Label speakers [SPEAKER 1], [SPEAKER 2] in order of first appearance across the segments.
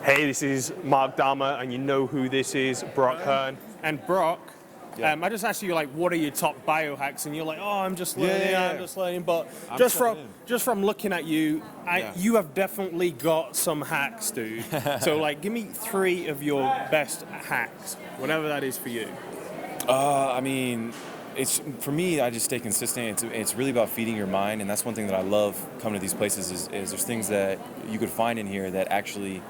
[SPEAKER 1] Hey, this is Mark Dhamma, and you know who this is, Brock Hurn. And Brock, I just asked you, like, what are your top biohacks? And you're like, oh, I'm just learning, I'm just learning. But just from looking at you, you have definitely got some hacks, dude. So, like, give me 3 of your best hacks, whatever that is for you.
[SPEAKER 2] I mean, it's for me. I just stay consistent. It's really about feeding your mind, and that's one thing that I love coming to these places. Is there's things that you could find in here that actually,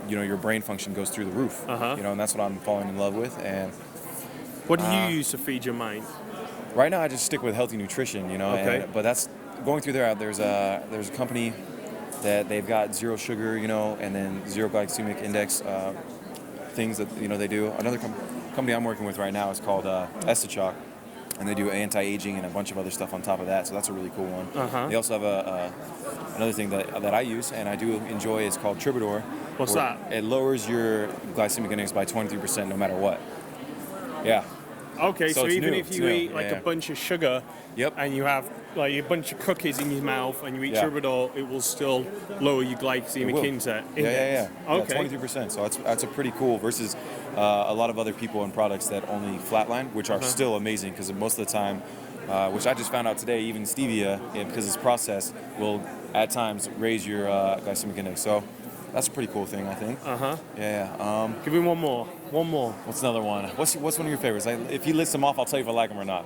[SPEAKER 2] your brain function goes through the roof. And that's what I'm falling in love with. And
[SPEAKER 1] what do you use to feed your mind?
[SPEAKER 2] Right now, I just stick with healthy nutrition.
[SPEAKER 1] Okay.
[SPEAKER 2] But that's going through there. There's a company that they've got zero sugar, and then zero glycemic index things that they do. Another company I'm working with right now is called Estachok, and they do anti-aging and a bunch of other stuff on top of that. So that's a really cool one. They also have another thing that I use and I do enjoy is called Troubadour.
[SPEAKER 1] What's that?
[SPEAKER 2] It lowers your glycemic index by 23% no matter what. Yeah.
[SPEAKER 1] Okay, so even
[SPEAKER 2] new.
[SPEAKER 1] if you eat like a bunch of sugar, and you have like a bunch of cookies in your mouth, and you eat Troubadour, it will still lower your glycemic index.
[SPEAKER 2] Yeah.
[SPEAKER 1] Okay.
[SPEAKER 2] 23%. So that's a pretty cool versus a lot of other people and products that only flatline, which are still amazing because most of the time, which I just found out today, even stevia, because it's processed, will at times raise your glycemic index. So that's a pretty cool thing, I think.
[SPEAKER 1] Give me one more.
[SPEAKER 2] What's another one? What's one of your favorites? If you list them off, I'll tell you if I like them or not.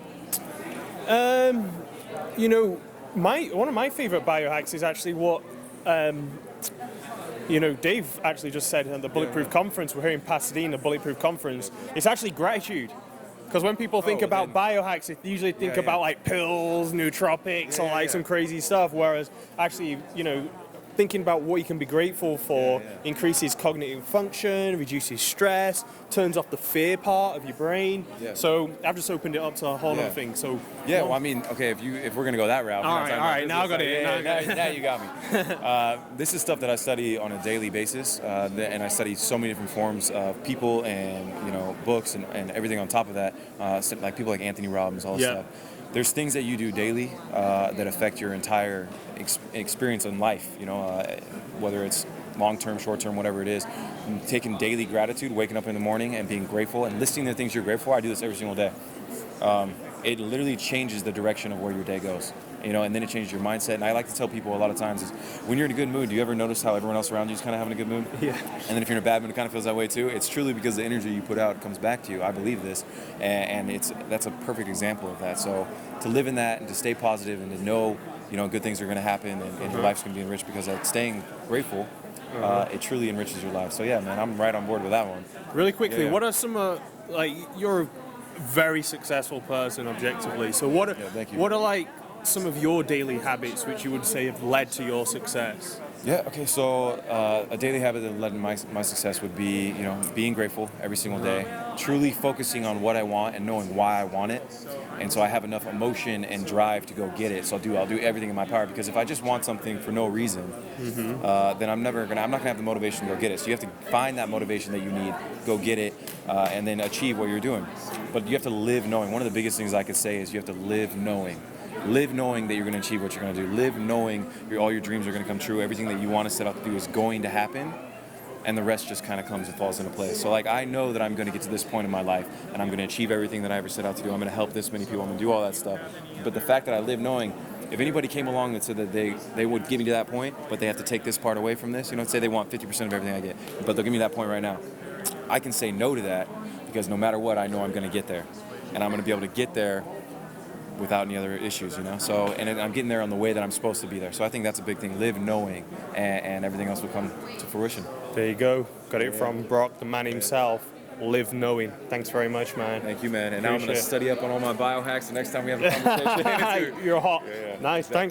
[SPEAKER 1] One of my favorite biohacks is actually what Dave actually just said at the Bulletproof Conference. We're here in Pasadena, the Bulletproof Conference. It's actually gratitude. Because when people think about biohacks, they usually think about like pills, nootropics, or like some crazy stuff. Whereas actually, thinking about what you can be grateful for increases cognitive function, reduces stress, turns off the fear part of your brain. So I've just opened it up to a whole other thing. So
[SPEAKER 2] well, I mean, okay, if we're gonna go that route,
[SPEAKER 1] all right, now I got it.
[SPEAKER 2] Now you got me. This is stuff that I study on a daily basis, and I study so many different forms of people and books and everything on top of that. Like people like Anthony Robbins, all this stuff. There's things that you do daily that affect your entire experience in life, whether it's long-term, short-term, whatever it is. Taking daily gratitude, waking up in the morning and being grateful and listing the things you're grateful for. I do this every single day. It literally changes the direction of where your day goes, and then it changes your mindset. And I like to tell people a lot of times is when you're in a good mood, do you ever notice how everyone else around you is kind of having a good mood?
[SPEAKER 1] Yeah.
[SPEAKER 2] And then if you're in a bad mood, it kind of feels that way too. It's truly because the energy you put out comes back to you. I believe this, and that's a perfect example of that. So to live in that and to stay positive and to know, good things are going to happen and your life's going to be enriched because of staying grateful. It truly enriches your life. So yeah, man, I'm right on board with that one.
[SPEAKER 1] Really quickly, what are some you're a very successful person objectively. So what are like some of your daily habits which you would say have led to your success?
[SPEAKER 2] Yeah, okay, so a daily habit that led to my success would be, being grateful every single day, truly focusing on what I want and knowing why I want it. And so I have enough emotion and drive to go get it. So I'll do everything in my power, because if I just want something for no reason, then I'm not gonna have the motivation to go get it. So you have to find that motivation that you need, go get it, and then achieve what you're doing. But you have to live knowing. One of the biggest things I could say is you have to live knowing. Live knowing that you're going to achieve what you're going to do. Live knowing all your dreams are going to come true. Everything that you want to set out to do is going to happen, and the rest just kind of comes and falls into place. So like I know that I'm going to get to this point in my life, and I'm going to achieve everything that I ever set out to do. I'm going to help this many people. I'm going to do all that stuff. But the fact that I live knowing, if anybody came along that said that they would get me to that point, but they have to take this part away from this, say they want 50% of everything I get, but they'll give me that point right now. I can say no to that, because no matter what, I know I'm going to get there, and I'm going to be able to get there without any other issues, So, and I'm getting there on the way that I'm supposed to be there. So I think that's a big thing. Live knowing, and everything else will come to fruition.
[SPEAKER 1] There you go. Got it from Brock, the man himself. Live knowing. Thanks very much, man.
[SPEAKER 2] Thank you, man. And now I'm going to study up on all my biohacks the next time we have a conversation.
[SPEAKER 1] You're hot. Nice. Thanks.